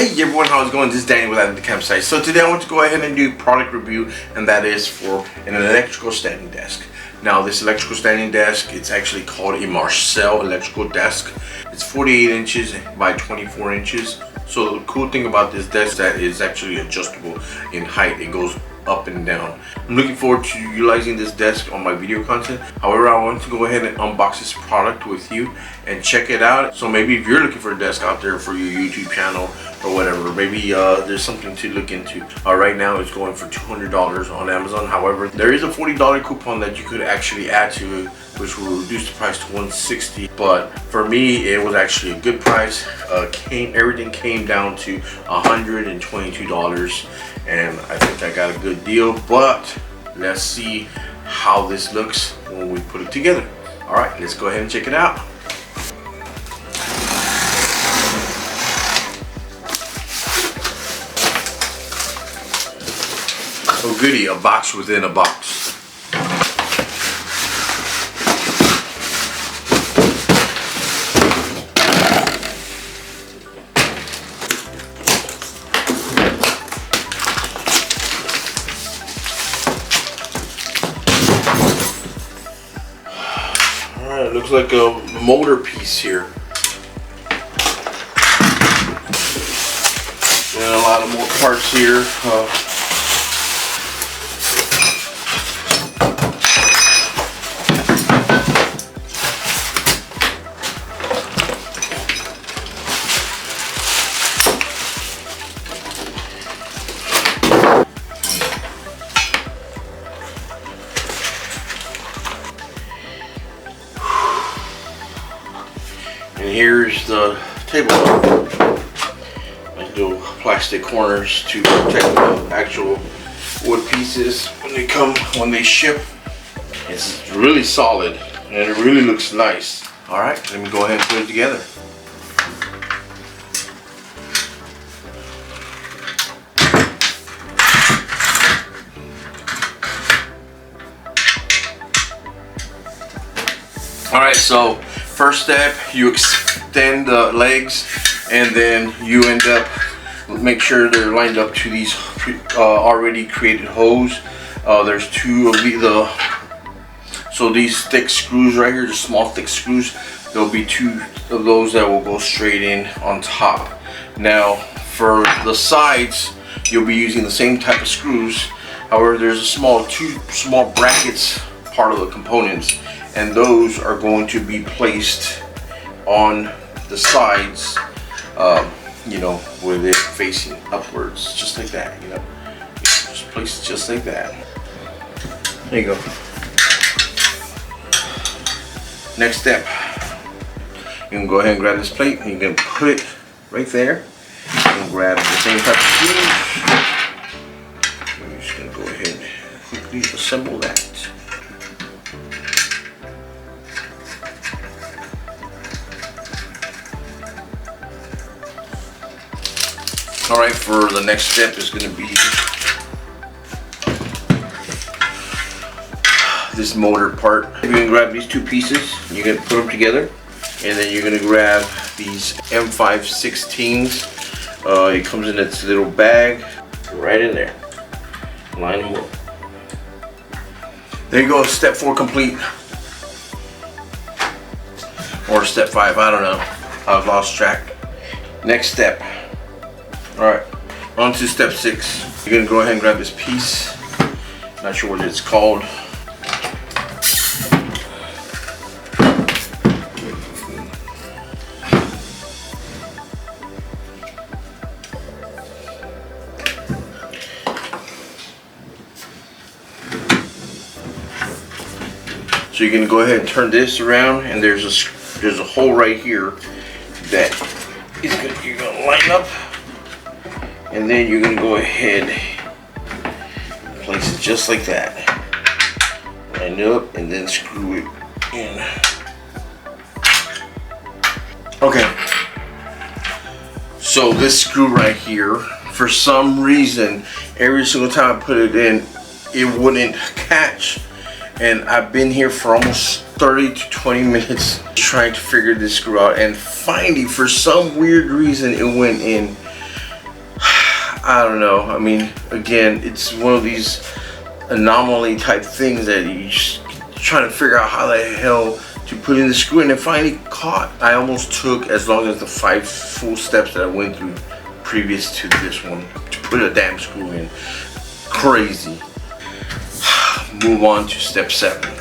Hey everyone, how's it going? This is Danny with At the Campsite. So today I want to go ahead and do product review, and that is for an electrical standing desk. Now this electrical standing desk, it's actually called a Marsail electrical desk. It's 48 inches by 24 inches. So the cool thing about this desk is that it's actually adjustable in height. It goes up and down. I'm looking forward to utilizing this desk on my video content. However, I want to go ahead and unbox this product with you and check it out. So maybe if you're looking for a desk out there for your YouTube channel or whatever, maybe there's something to look into. Right now it's going for $200 on Amazon. However, there is a $40 coupon that you could actually add to it, which will reduce the price to $160. But for me, it was actually a good price. Everything came down to $122, and I think I got a good deal. But let's see how this looks when we put it together. All right, let's go ahead and check it out. Oh goody, a box within a box. Alright, it looks like a motor piece here. And a lot of more parts here. And here's the table. Like little plastic corners to protect the actual wood pieces when they ship. It's really solid and it really looks nice. All right, let me go ahead and put it together. All right, so first step, you extend the legs, and then you end up make sure they're lined up to these already created holes. There's two of so these thick screws right here, the small thick screws, there'll be two of those that will go straight in on top. Now for the sides, you'll be using the same type of screws. However, there's two small brackets part of the components, and those are going to be placed on the sides, you know, with it facing upwards, just like that, you know. Just place it just like that. There you go. Next step, you can go ahead and grab this plate and you can put it right there. You can grab the same type of screws. I'm just gonna go ahead and quickly assemble that. Alright, for the next step is going to be this motor part. You're going to grab these two pieces, you're going to put them together, and then you're going to grab these M516s. It comes in its little bag, right in there. Line them up. There you go, step 4 complete. Or step 5, I don't know. I've lost track. Next step. Alright, on to step 6. You're going to go ahead and grab this piece. Not sure what it's called. So you're going to go ahead and turn this around, and there's a hole right here that you're going to line up. And then you're going to go ahead and place it just like that. Line it up and then screw it in. Okay. So this screw right here, for some reason, every single time I put it in, it wouldn't catch. And I've been here for almost 30 to 20 minutes trying to figure this screw out, and finally, for some weird reason, it went in. I don't know. I mean, again, it's one of these anomaly type things that you just trying to figure out how the hell to put in the screw, and it finally caught. I almost took as long as the 5 full steps that I went through previous to this one to put a damn screw in. Crazy. Move on to step 7.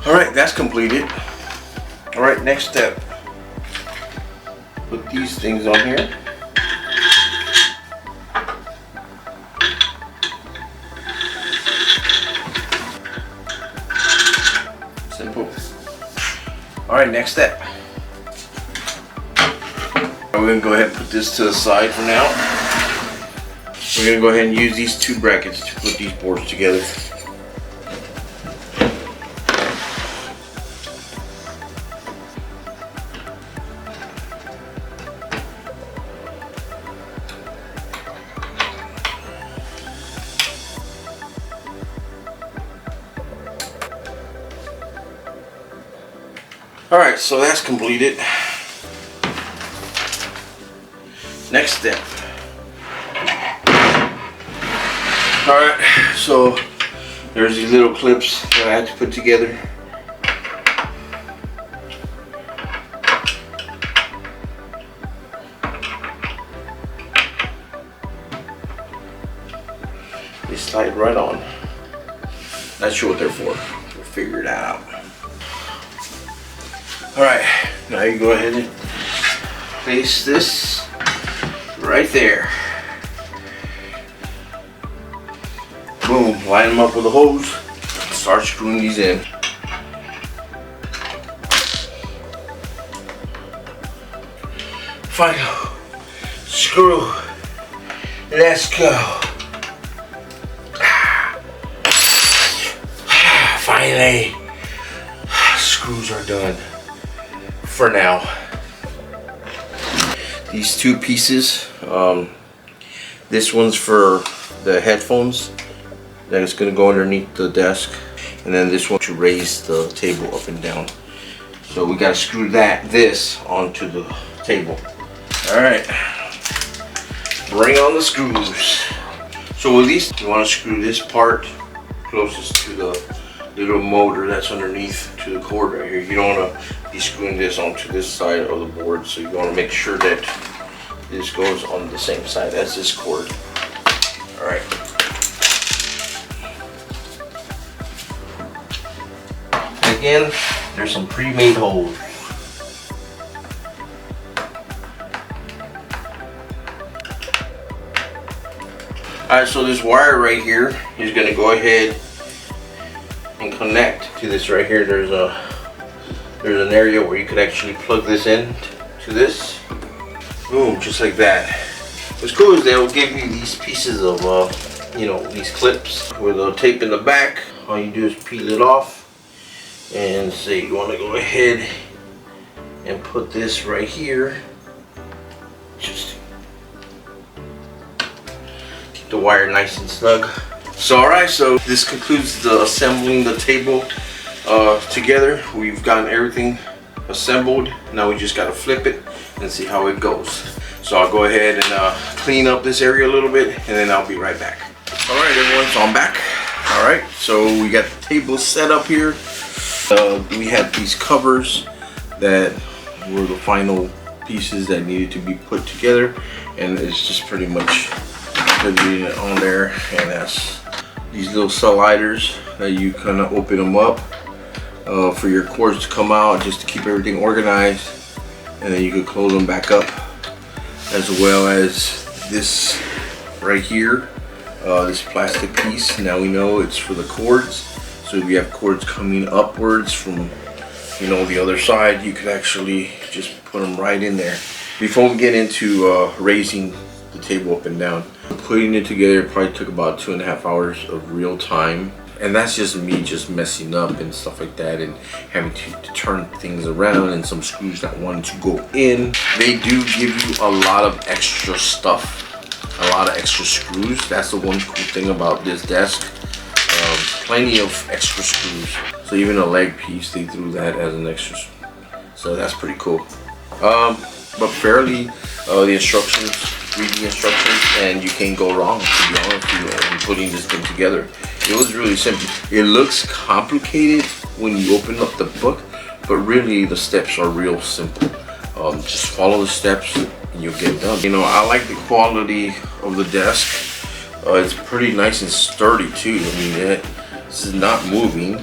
Alright, that's completed. Alright, next step. Put these things on here. Simple. Alright, next step. We're going to go ahead and put this to the side for now. We're going to go ahead and use these 2 brackets to put these boards together. Alright, so that's completed. Next step. Alright, so there's these little clips that I had to put together. They slide right on. Not sure what they're for. We'll figure it out. Alright, now you go ahead and place this right there. Boom, line them up with a hose. Start screwing these in. Final screw. Let's go. Finally, screws are done. For now. These 2 pieces, this one's for the headphones that is going to go underneath the desk, and then this one to raise the table up and down. So we got to screw this onto the table. Alright, bring on the screws. So with these, you want to screw this part closest to the little motor that's underneath to the cord right here. You don't want to be screwing this onto this side of the board, so you want to make sure that this goes on the same side as this cord. Alright. Again, there's some pre-made holes. Alright, so this wire right here is going to go ahead and connect to this right here. There's an area where you could actually plug this in to this. Boom, just like that. What's cool is they'll give you these pieces of you know, these clips with a tape in the back. All you do is peel it off and say you want to go ahead and put this right here. Just keep the wire nice and snug. So alright, so this concludes the assembling the table together. We've gotten everything assembled. Now we just got to flip it and see how it goes. So I'll go ahead and clean up this area a little bit, and then I'll be right back. Alright everyone, so I'm back. Alright, so we got the table set up here. We had these covers that were the final pieces that needed to be put together, and it's just pretty much putting it on there. And that's these little sliders that you kind of open them up for your cords to come out, just to keep everything organized, and then you could close them back up, as well as this right here, this plastic piece. Now we know it's for the cords, so if you have cords coming upwards from, you know, the other side, you could actually just put them right in there. Before we get into raising the table up and down, putting it together probably took about 2.5 hours of real time. and that's just me just messing up and stuff like that, and having to turn things around, and some screws that wanted to go in. They do give you a lot of extra stuff, a lot of extra screws. That's the one cool thing about this desk. Plenty of extra screws. So even a leg piece, they threw that as an extra. So that's pretty cool. But fairly, the instructions, read the instructions, and you can't go wrong, to be honest with you, in putting this thing together. It was really simple. It looks complicated when you open up the book, but really the steps are real simple. Just follow the steps and you'll get it done. You know, I like the quality of the desk. It's pretty nice and sturdy too. I mean, this is not moving.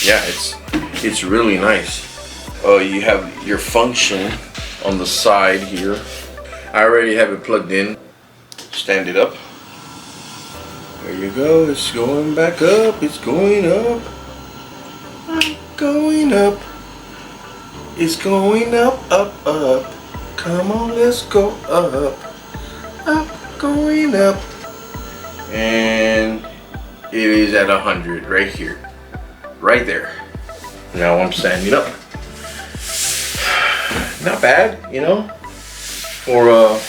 Yeah, it's really nice. You have your function on the side here. I already have it plugged in. Stand it up. There you go. It's going back up. It's going up. Going up. It's going up, up, up. Come on, let's go up. Up, going up. And it is at 100 right here. Right there. Now I'm standing up. Not bad, you know, for a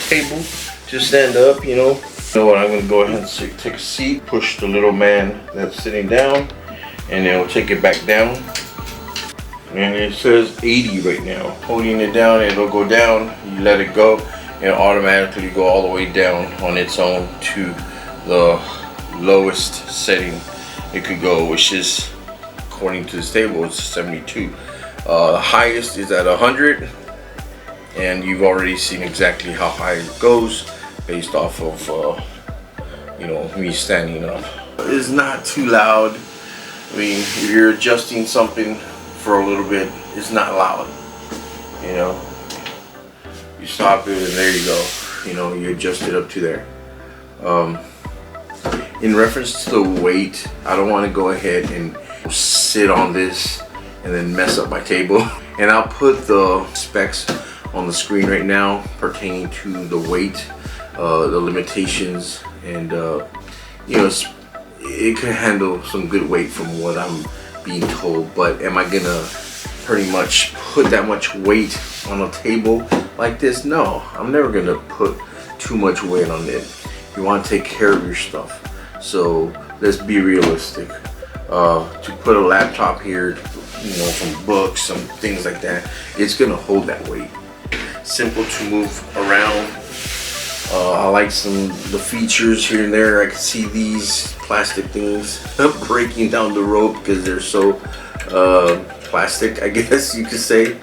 table to stand up, you know. So what, I'm going to go ahead and take a seat, push the little man that's sitting down, and then we'll take it back down. And it says 80 right now. Holding it down, it'll go down. You let it go, and it'll automatically go all the way down on its own to the lowest setting it could go, which is, according to this table, it's 72. The highest is at 100, and you've already seen exactly how high it goes based off of you know, me standing up. It's not too loud. I mean, if you're adjusting something for a little bit, it's not loud. You know, you stop it and there you go. You know, you adjust it up to there. In reference to the weight, I don't want to go ahead and sit on this and then mess up my table. And I'll put the specs on the screen right now pertaining to the weight, the limitations, and you know, it can handle some good weight from what I'm being told. But am I gonna pretty much put that much weight on a table like this? No, I'm never gonna put too much weight on it. You want to take care of your stuff, so let's be realistic. To put a laptop here, you know, some books, some things like that, it's gonna hold that weight. Simple to move around. I like the features here and there. I can see these plastic things breaking down the rope because they're so plastic, I guess you could say,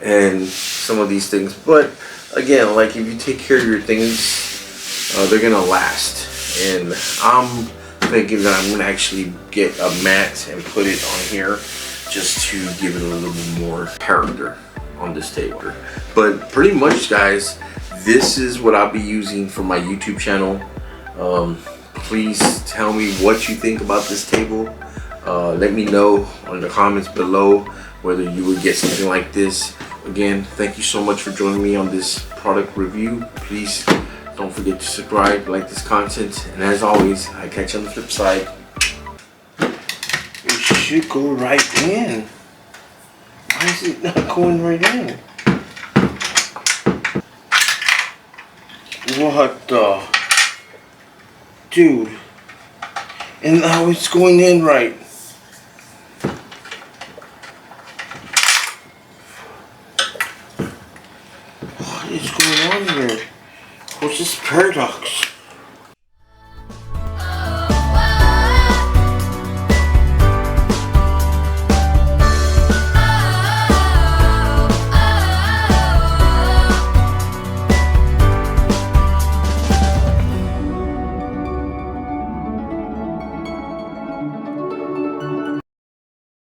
and some of these things. But again, like, if you take care of your things, they're gonna last. And I'm thinking that I'm gonna actually get a mat and put it on here just to give it a little bit more character on this table. But pretty much, guys, this is what I'll be using for my YouTube channel. Please tell me what you think about this table. Let me know in the comments below whether you would get something like this. Again, thank you so much for joining me on this product review. Please don't forget to subscribe, like this content, and as always, I catch you on the flip side. It should go right in. Why is it not going right in? What the? Dude. And now it's going in right. What is going on here? What's this paradox?